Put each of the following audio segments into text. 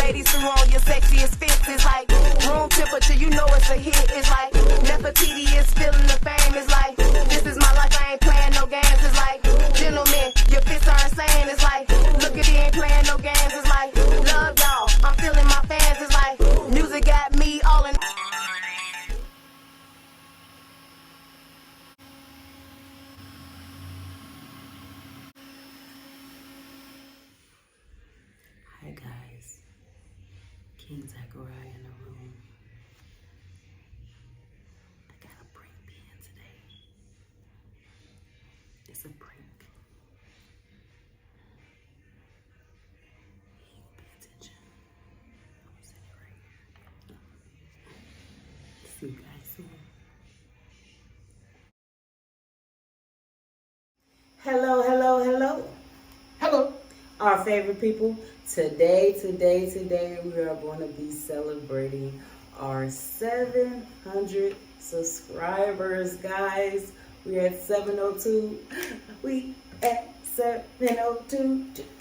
ladies to roll your sexiest fits. It's like room temperature, you know it's a hit. It's like Nefititi is feeling the fame. It's like this is my life, I ain't playing no games. It's like gentlemen, your fists are insane. It's like look at me, ain't playing no games. It's like love y'all, I'm feeling my fans. It's like music got me all in. Hi guys, King Zachariah in the room. I got a prank pen today. It's a prank. You pay attention. I'm sitting right here. See you guys soon. Hello, hello, hello. Hello. Our favorite people. Today, we are going to be celebrating our 700 subscribers, guys. We're at 702. We at 702.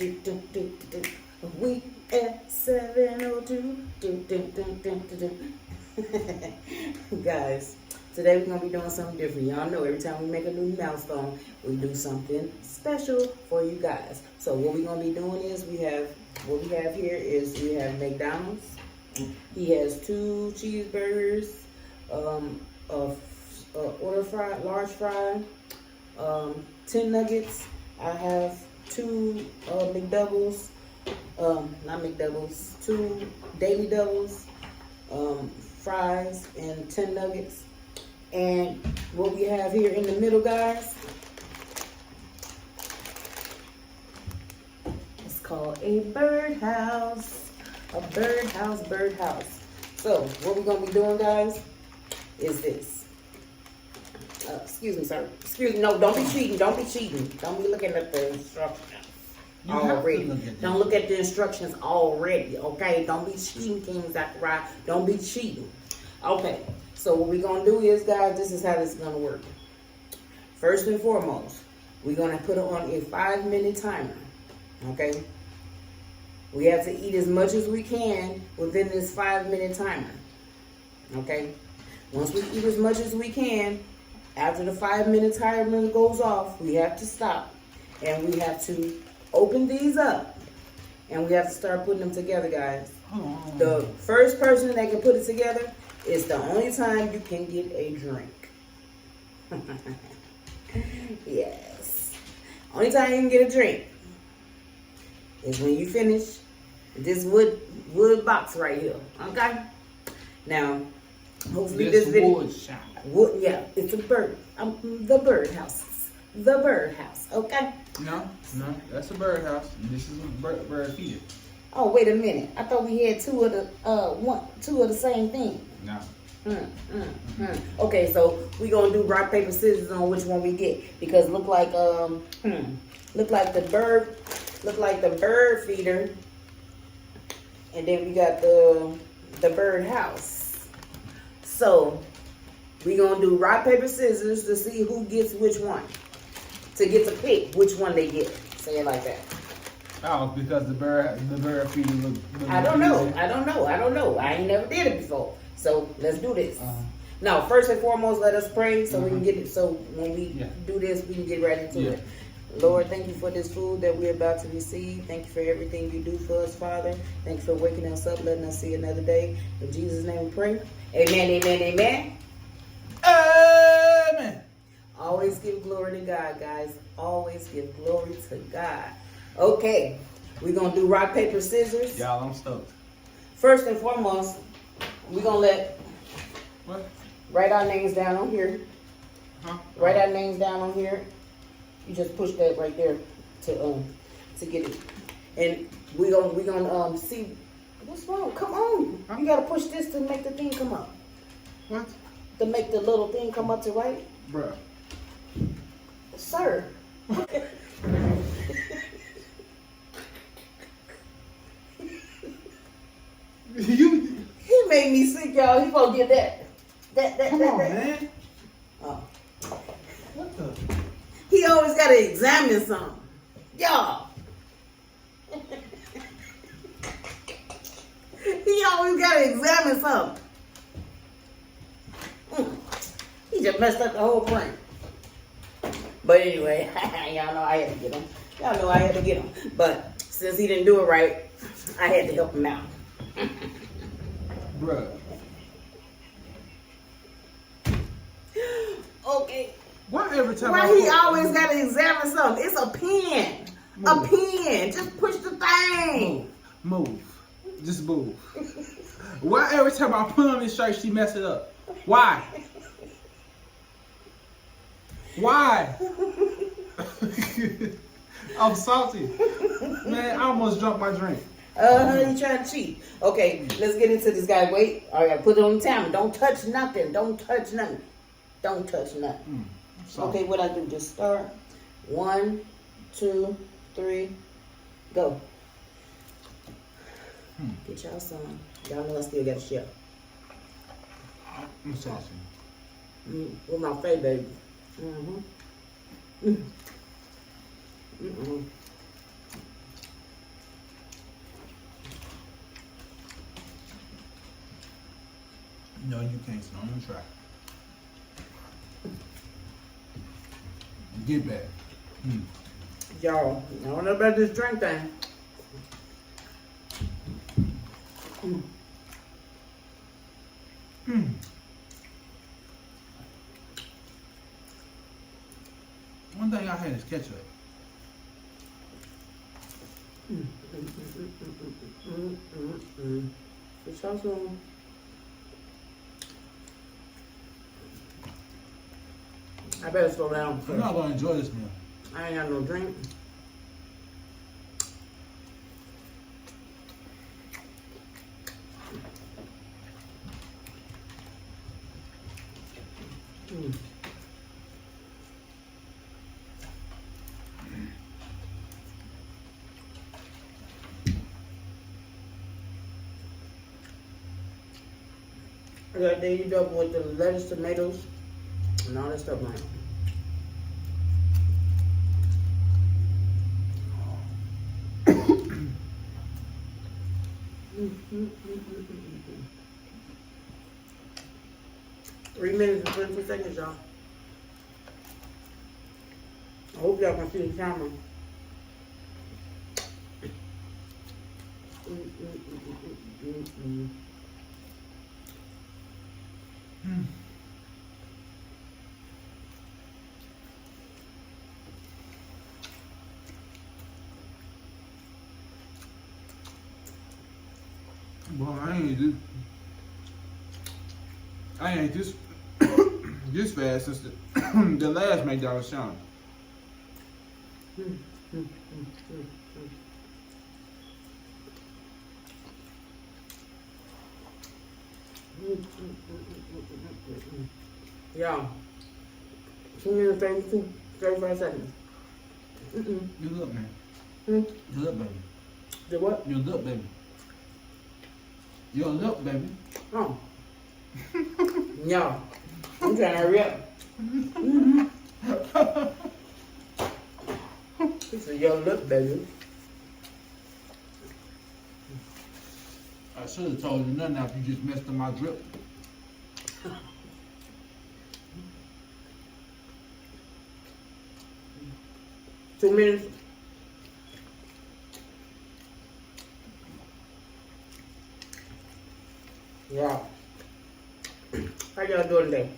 We at 702. Guys, today we're going to be doing something different. Y'all know every time we make a new milestone, we do something special for you guys. So what we're going to be doing is we have McDonald's. He has 2 cheeseburgers, order fry, large fry, 10 nuggets. I have 2 McDoubles, not McDoubles, 2 daily doubles, fries, and 10 nuggets. And what we have here in the middle, guys, it's called a birdhouse. A birdhouse. So what we're gonna be doing, guys, is this. Excuse me, sir. Excuse me. No, don't be cheating. Don't be cheating. Don't be looking at the instructions already. Don't look at the instructions already. Okay. Don't be cheating, King Zachariah. Don't be cheating. Okay. So what we're gonna do is, guys, this is how this is gonna work. First and foremost, we're gonna put on a 5-minute timer. Okay. We have to eat as much as we can within this 5-minute timer. Okay? Once we eat as much as we can, after the 5-minute timer goes off, we have to stop. And we have to open these up. And we have to start putting them together, guys. The first person that can put it together is the only time you can get a drink. Yes. Only time you can get a drink is when you finish this wood box right here. Okay? Now, hopefully this video. Yeah, it's a bird. The birdhouse. The birdhouse. Okay? No, that's a birdhouse. This is a bird feeder. Oh, wait a minute. I thought we had two of the same thing. No. Okay, so we gonna do rock paper scissors on which one we get, because look like the bird feeder, and then we got the bird house. So we gonna do rock paper scissors to see who gets which one, to get to pick which one they get. Say it like that. Oh, because the bird feeder look I don't know. I ain't never did it before. So let's do this. Now, first and foremost, let us pray so we can get it. So when we do this, we can get right into it. Lord, thank you for this food that we're about to receive. Thank you for everything you do for us, Father. Thank you for waking us up, letting us see another day. In Jesus' name we pray. Amen, amen, amen. Amen. Always give glory to God, guys. Always give glory to God. Okay, we're going to do rock, paper, scissors. Y'all, I'm stoked. First and foremost, we're going to write our names down on here. Write our names down on here. You just push that right there to get it. And we're gonna see what's wrong. Come on. You gotta push this to make the thing come up. What? To make the little thing come up to write. Bruh. Sir. He made me sick, y'all. He gonna get that. Come on, man. Oh. What the? He always gotta examine something. Y'all. always gotta examine something. He just messed up the whole prank. But anyway, y'all know I had to get him. Y'all know I had to get him. But since he didn't do it right, I had to help him out. Bruh. Okay. Why every time Why he always gotta examine something? It's a pen. Move. A pen. Just push the thing. Move. Just move. Why every time I put on this shirt, she mess it up? Why? Why? I'm salty. Man, I almost dropped my drink. You trying to cheat. Okay, let's get into this guy. Wait. All right, put it on the timer. Don't touch nothing. Don't touch nothing. Don't touch nothing. Okay, what I do? Just start. 1, 2, 3, go. Get y'all some. Y'all know I still got a shell. I'm salty. With my face, baby. No, you can't. So I'm gonna try. Get back. Y'all, I don't know about this drink thing. One thing I had is ketchup. It's also I better slow down. I'm not gonna enjoy this meal. I ain't got no drink. I got dated up with the lettuce, tomatoes, and all that stuff, man. Three minutes and 22 seconds, y'all. I hope y'all can see the camera. Well, I ain't this this fast since the last McDonald's challenge. Yeah. 2 minutes, 32, 35 seconds. You look, man. Hmm? You look, baby. The what? You look, baby. You look, baby. Oh. Yeah. I'm trying to hurry up. He said, yo, look, baby. I should have told you nothing after you just messed up my drip. Two minutes. Yeah. How y'all doing today?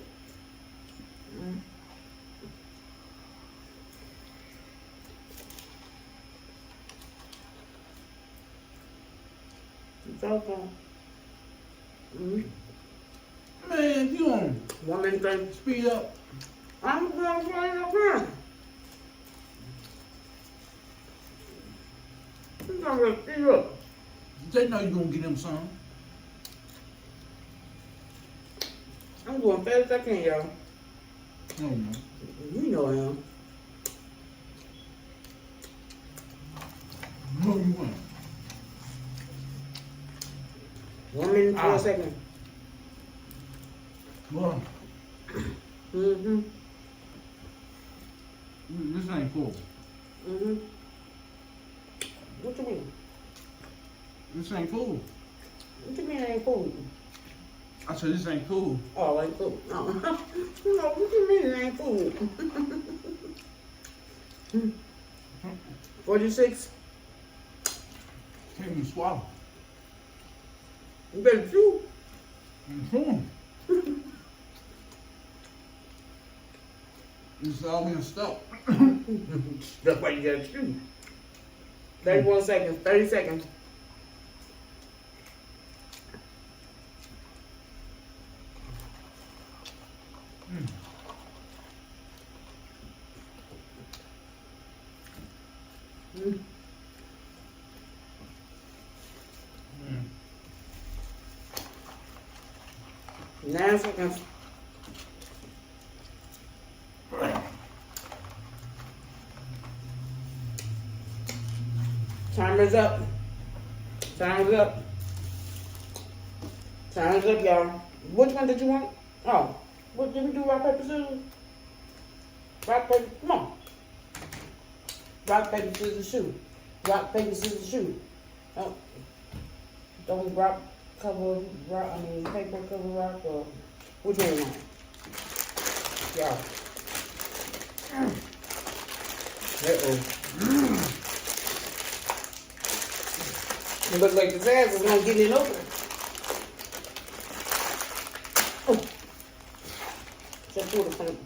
It's okay. Man, you on 1 minute, 30. speed up. I'm going to try it again. I'm going to speed up. They know you gonna get them some. I'm going fast as I can, y'all. No, no. You know I am. No, you won't. 1 minute, 12 seconds. Boy, Mm-hmm. this ain't cool. What you mean? This ain't cool. What you mean it ain't food? I said this ain't cool. Oh, ain't food. Oh. No, what you mean it ain't food? 46. Can't even swallow. You better chew. Mm-hmm. It's all being stuck. That's why you gotta chew. 31 seconds, 30 seconds. Mm. 9 seconds. Timer's up. Time's up. Time's up, y'all. Which one did you want? Oh, what did we do? Rock, paper, scissors? Rock, paper, come on. Rock, paper, scissors, shoot. Rock, paper, scissors, shoot. Oh, don't rock, cover, rock, paper, cover, rock, or which one you want? Y'all. Uh-oh. It looks like this ass is gonna get it open. Oh. Just pull the thing,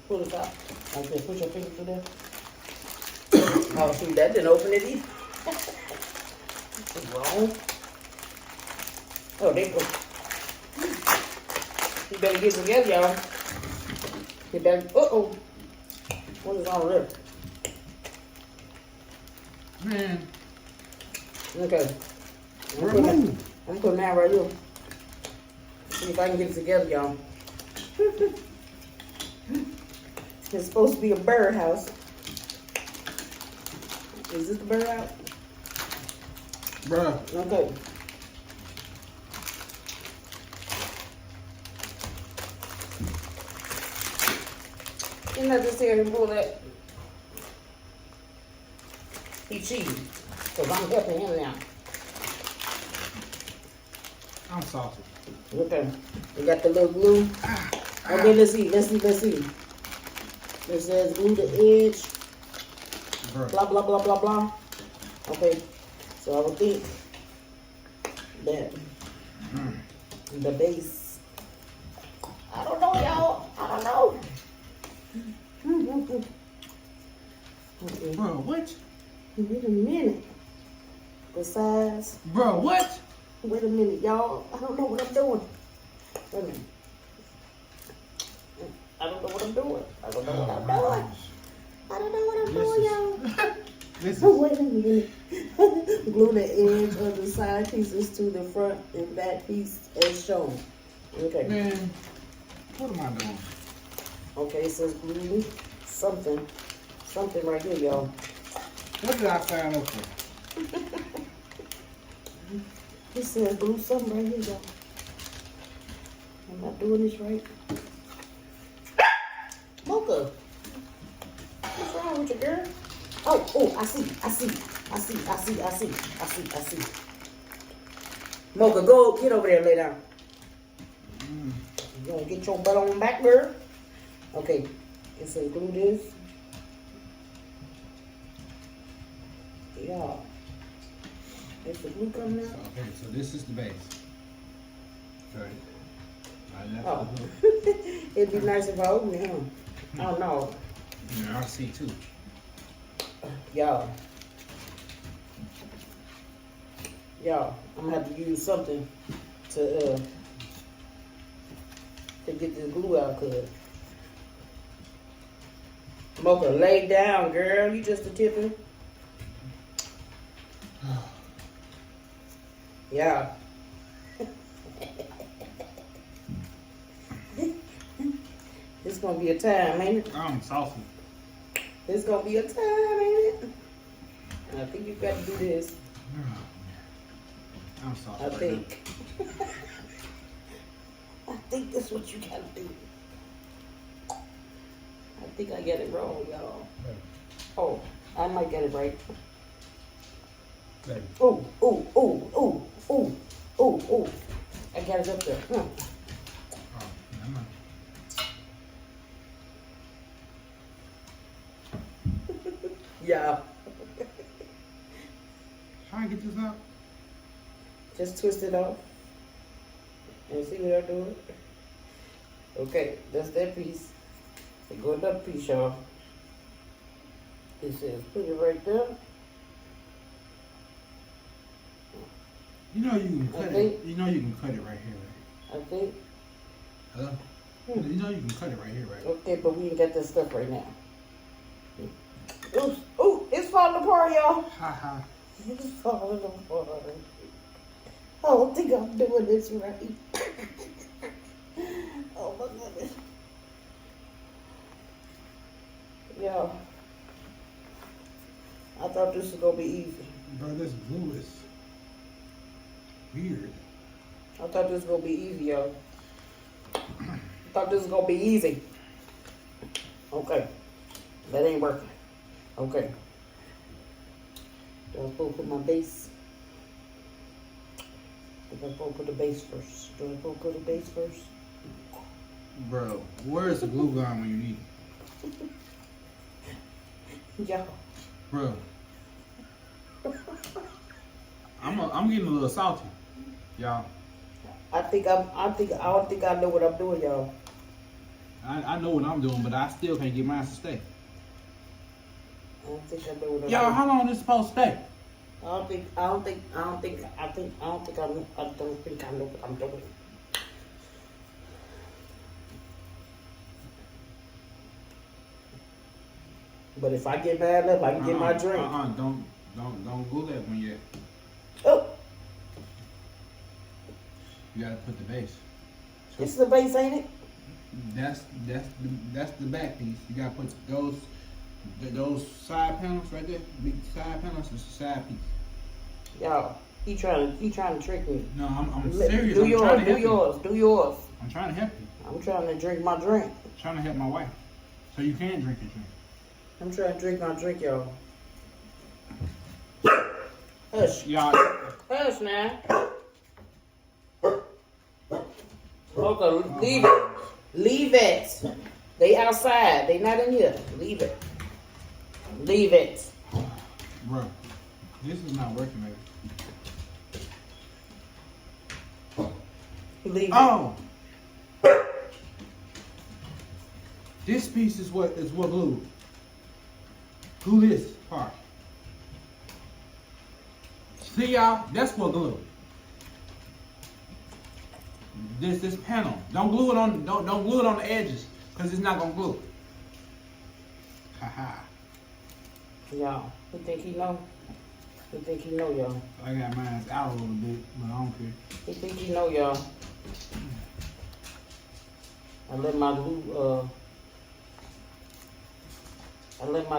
pull it out. Okay, put your finger through there. Oh, shoot, that didn't open it either. Wrong. Oh, there you go. You better get it together, y'all. You better, uh-oh. What is all this? Man. Okay. I'm putting that right here. See if I can get it together, y'all. It's supposed to be a bird house. Is this the bird house? Bruh. Okay. Didn't I just hear him pull that? He cheating. Because I'm helping him now. I'm salty. Okay. We got the little glue. Okay, let's see. It says glue the edge. Bruh. Blah, blah, blah, blah, blah. Okay. So I would think that the base. I don't know, y'all. I don't know. Okay. Bro, what? Wait a minute. The size. Bro, what? Wait a minute, y'all. I don't know what I'm doing. Wait a minute. I don't know what I'm doing. I don't know what I'm doing. I don't know what I'm doing, y'all. This is. Wait a minute. Glue the edge of the side pieces to the front and back piece as shown. Okay. Man, what am I doing? Okay, it says glue something. Something right here, y'all. What did I sign up for? It says glue something right here, y'all. Am I doing this right? Mocha. What's wrong with you, girl? Oh, I see. Mocha, go get over there and lay down. You gonna get your butt on back, girl? Okay, it says glue this. Yeah. Is the glue coming out? Okay, so this is the base. Okay. Oh. It'd be nice if I opened it, huh? Oh, no. Yeah, I see too. Y'all, I'm gonna have to use something to get this glue out, cuz. Mocha, lay down, girl. You just a tipping. Yeah. It's gonna be a time, ain't it? I'm saucy. It's gonna be a time, ain't it? I think you got to do this. I'm saucy. I think. I think that's what you gotta do. I think I get it wrong, y'all. Oh, I might get it right. Baby. Ooh. has up there. Oh, never mind. Yeah. How I get this out? Just twist it off. And see what I do? Okay, that's that piece. Go with that piece, y'all. It says put it right there. You know you can cut it. You know you can cut it right here, right? I think. Hello? You know you can cut it right here, right? Okay, but we ain't got that stuff right now. Oops. Ooh, it's falling apart, y'all. Ha ha. It's falling apart. I don't think I'm doing this right. Oh my goodness. Yo, I thought this was gonna be easy. Bro, this glue is weird. I thought this was gonna be easy, yo. I thought this was gonna be easy. Okay, that ain't working. Okay, do I supposed to put my base? I think I'm supposed to put the base first. Do I supposed to put the base first? Bro, where's the glue gun when you need it? Yeah. Bro. I'm getting a little salty, y'all. I don't think I know what I'm doing, y'all. I know what I'm doing, but I still can't get mine to stay. I don't think I know what I'm Y'all, doing. how long this supposed to stay? I don't think I know what I'm doing. But if I get bad enough, I can get my drink. Don't glue that one yet. Oh, You gotta put the base. this is the base, ain't it? That's the back piece. You gotta put those side panels right there. Big side panels. It's the side piece. Y'all, he trying to trick me. No, I'm serious. Do I'm yours, trying to do help yours, you. do yours. I'm trying to help you. I'm trying to drink my drink. I'm trying to help my wife, so you can drink your drink. I'm trying to drink my drink, y'all. Hush. Y'all, Hush now. Okay, leave it. Leave it. They outside. They not in here. Leave it. Leave it. bro, this is not working, baby. Leave it. Oh, this piece is what glue. Glue this part. See y'all? That's what glue. This panel. Don't glue it on don't glue it on the edges, because it's not gonna glue. Haha. Y'all, you think he know? You think he know, y'all? I got mine out a little bit, but I don't care. You think he know, y'all? I let my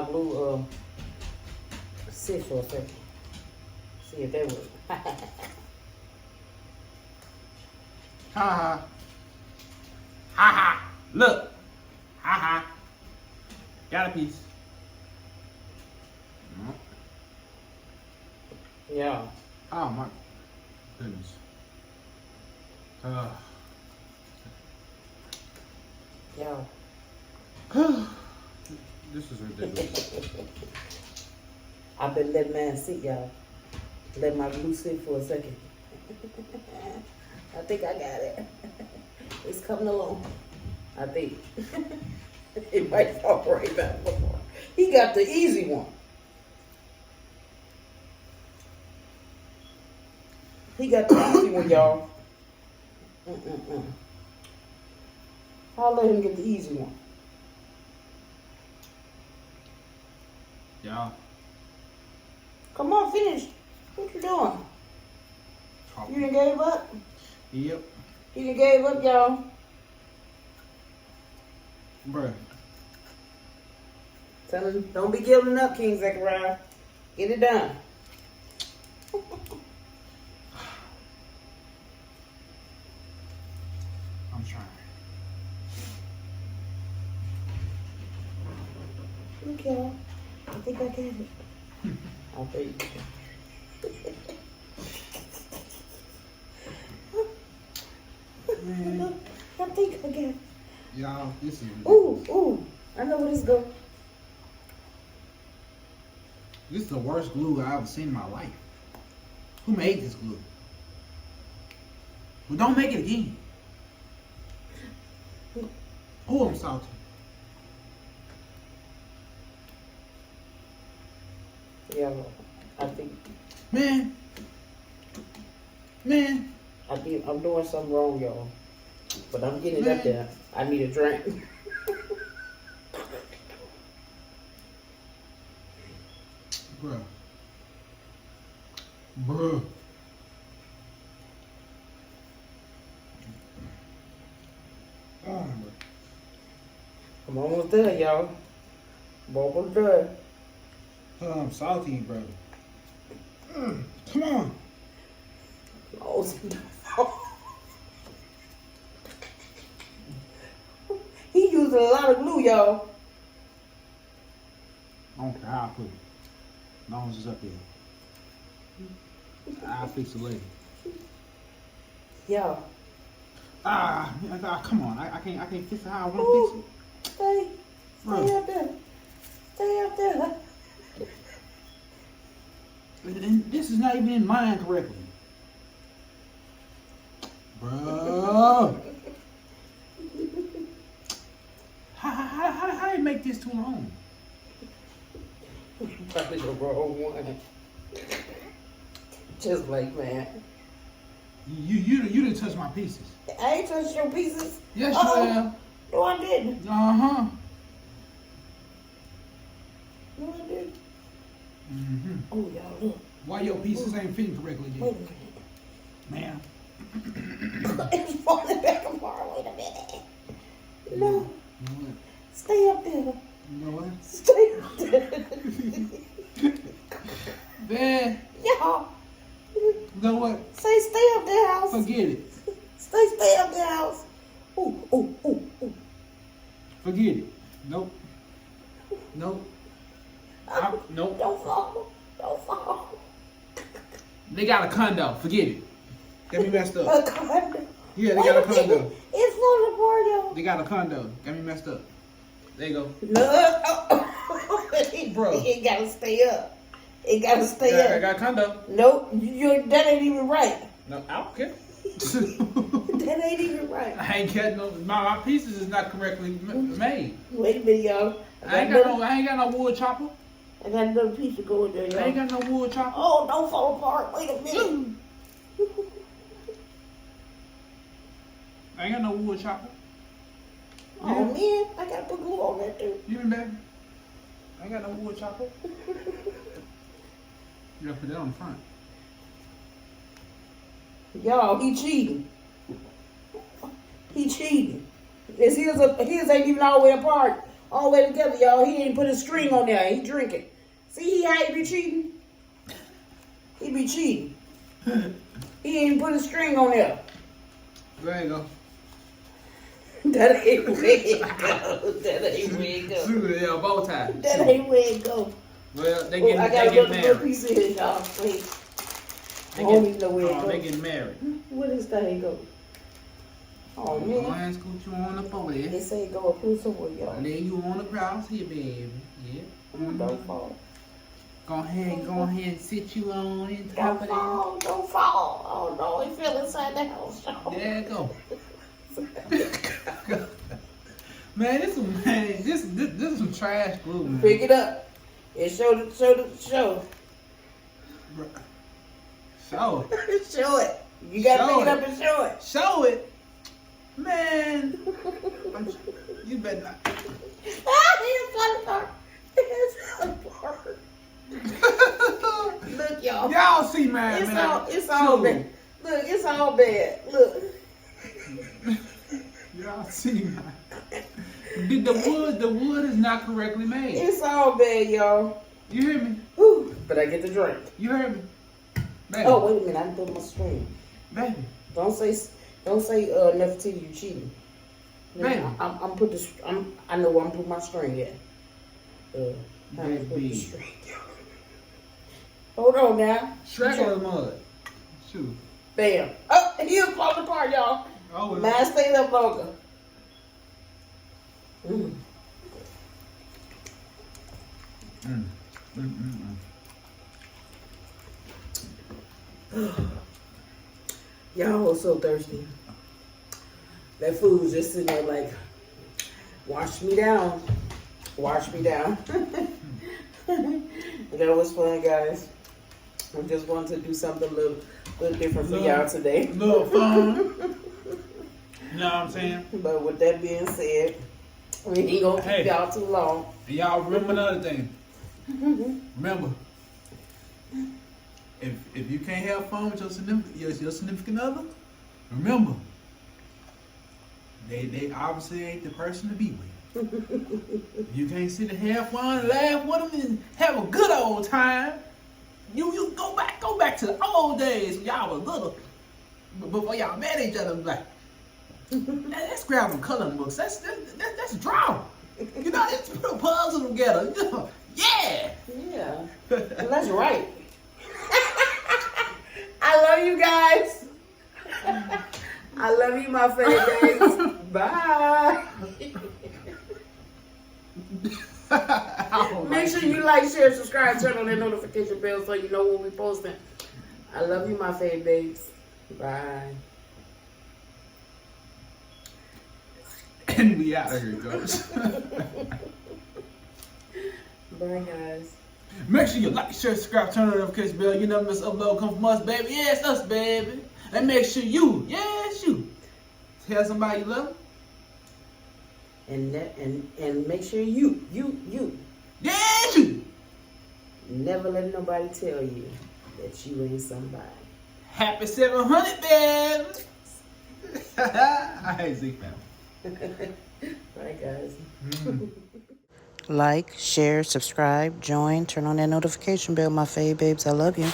glue sit for a second. See if that works. Ha ha. Ha ha. Look. Ha ha. Got a piece. No. Yeah. Oh my goodness. Yeah. This is ridiculous. I've been letting mine sit, y'all. Let my glue sit for a second. I think I got it. It's coming along. I think. It might fall right back. He got the easy one. He got the easy one, y'all. I'll let him get the easy one. Y'all. Come on, finish. What you doing? You done gave up? Yep. You done gave up, y'all. Bruh. Tell him, don't be giving up, King Zechariah. Get it done. I'm trying. Okay. I think I got it. I think. think I got it. Y'all, this is Ooh. I know where this go. This is the worst glue I've ever seen in my life. Who made this glue? Well, don't make it again. Oh, I'm salty. Yeah, I think Man. I'm doing something wrong, y'all. But I'm getting it up there. I need a drink. Bruh. Oh, I'm almost done, y'all. I'm almost done. I'm salty, brother. Come on. He using a lot of glue, y'all. I don't care how I put it. As long as it's up there. I'll fix it later. Y'all. Come on. I can't fix it how I want to fix it. Stay Bro. up there. Stay up there. And this is not even in line correctly. Bro. How do you make this too long? Probably the wrong one. Just like that. You didn't touch my pieces. I ain't touched your pieces. Yes, you have. No, I didn't. Uh-huh. No, I didn't. Mm-hmm. Oh, y'all, look. Why your pieces ain't fitting correctly, Wait a then? minute. Ma'am. It's falling back apart. Wait a minute. No. You know what? Stay up there. You know what? Stay up there. Man, Y'all. you know what? Stay up there, house. Forget it. Stay up there, house. Ooh. Forget it. Nope. Nope. Nope. Don't fall. They got a condo. Forget it. Got me messed up. A condo. Yeah, they got a condo. It's falling apart, y'all. They got a condo. Got me messed up. There you go. No. Bro. It gotta stay up. It gotta stay Yeah, up. I got a condo. Nope, that ain't even right. No, I don't care. That ain't even right. I ain't got no. My pieces is not correctly made. Wait a minute, y'all. I ain't got no wood chopper. I got another piece to go in there, y'all. I ain't got no wood chopper. Oh, don't fall apart. Wait a minute. I ain't got no wood chopper. Oh, man. I got to put glue on that, too. You mean, baby? I ain't got no wood chopper. You gotta put that on the front. Y'all, he cheating. His ain't even all the way apart. All the way together, y'all. He didn't put a string on there. He drinking. See how he be cheating? He be cheating. He ain't put a string on there. There you go. That ain't where it go. That ain't where it go. Yeah, bow tie. That ain't where it go. Well, they Oh, getting I got they another getting little married. piece of it, y'all. Wait. They I don't even know where it oh, they goes. getting married. Where this thing go? Oh, Go man. ahead and scoot you on up over They there. say it go up through somewhere, y'all. Lay you on the cross here, baby. Yeah. Don't fall. Go ahead and sit you on in top Don't of fall. Don't fall. Oh, no. He fell inside the house, y'all. that. There you go. Man, this is some trash glue, man. Pick it up. And show. Show it. Show it. You gotta Show pick it it. up and show it. Show it. Man. You better not. It's falling apart. Look, y'all. Y'all see, man. It's all bad. Look, it's all bad. Look. Y'all see, man. The wood is not correctly made. It's all bad, y'all. You hear me? Whew. But I get the drink. You heard me? Baby. Oh, wait a minute. I didn't put my string. Baby. Don't say Nefititi, you cheating. Baby. I'm put this. I know where I'm putting my string at. Time to put the Baby. string. Hold on now. Shrek or the mud? Shoot. Bam. Oh, he was falling apart, y'all. Oh, Mine stayed up longer. Mm. Mm. Mm, mm, Y'all was so thirsty. That food was just sitting there like, wash me down. Wash me down. That was fun, guys. I just wanted to do something a little different for y'all today. Little fun. You know what I'm saying? But with that being said, we ain't gonna keep y'all too long. And y'all remember another thing. Remember, if you can't have fun with your significant other, remember, they obviously ain't the person to be with. You can't sit and have fun and laugh with them and have a good old time. You go back to the old days when y'all was little, before y'all met each other. Like, let's grab some coloring books. Let's draw. You know, let's put a puzzle together. Yeah. Yeah. Well, that's right. I love you guys. I love you, my favorite babies. Bye. Make sure you like, share, subscribe, turn on that notification bell so you know when we posting. I love you, my favorite babes. Bye. And we out of here, folks. Bye, guys. Make sure you like, share, subscribe, turn on the notification bell. You know this upload come from us, baby. Yes, us, baby. And make sure you tell somebody you love them. And make sure you Yes, you. never let nobody tell you that you ain't somebody. Happy 700, baby. I hate Zeke now. Bye, guys. Like, share, subscribe, join, turn on that notification bell, my fave babes. I love you.